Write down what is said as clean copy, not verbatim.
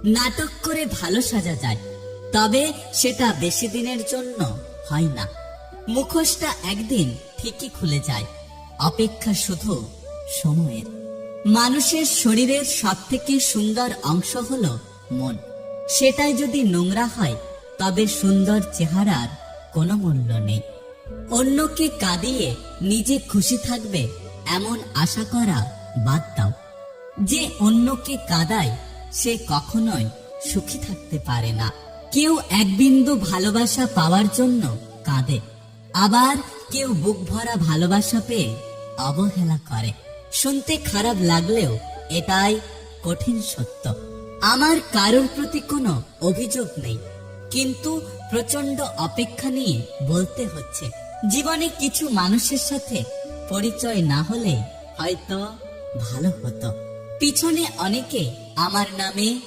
নাটক করে ভালো সাজা যায়, তবে সেটা বেশি দিনের জন্য হয় না। মুখোশটা একদিন ঠিকই খুলে যায়, অপেক্ষা শুধু সময়ের। মানুষের শরীরের সবথেকে সুন্দর অংশ হলো মন। সেটাই যদি নোংরা হয় তবে সুন্দর চেহারার কোনো মূল্য নেই। অন্যকে কাঁদিয়ে নিজে খুশি থাকবে এমন আশা করা বাদ দাও। যে অন্যকে কাঁদায় সে কখনোই সুখী থাকতে পারে না। কেউ এক বিন্দু ভালোবাসা পাওয়ার জন্য কাঁদে, আবার কেউ বুক ভরা ভালোবাসা পেয়ে অবহেলা করে। শুনতে খারাপ লাগলেও এটাই কঠিন সত্য। আমার কারোর প্রতি কোনো অভিযোগ নেই, কিন্তু প্রচন্ড অপেক্ষা নিয়ে বলতে হচ্ছে। জীবনে কিছু মানুষের সাথে পরিচয় না হলে হয়তো ভালো হতো। পিছনে অনেকে আমার নামে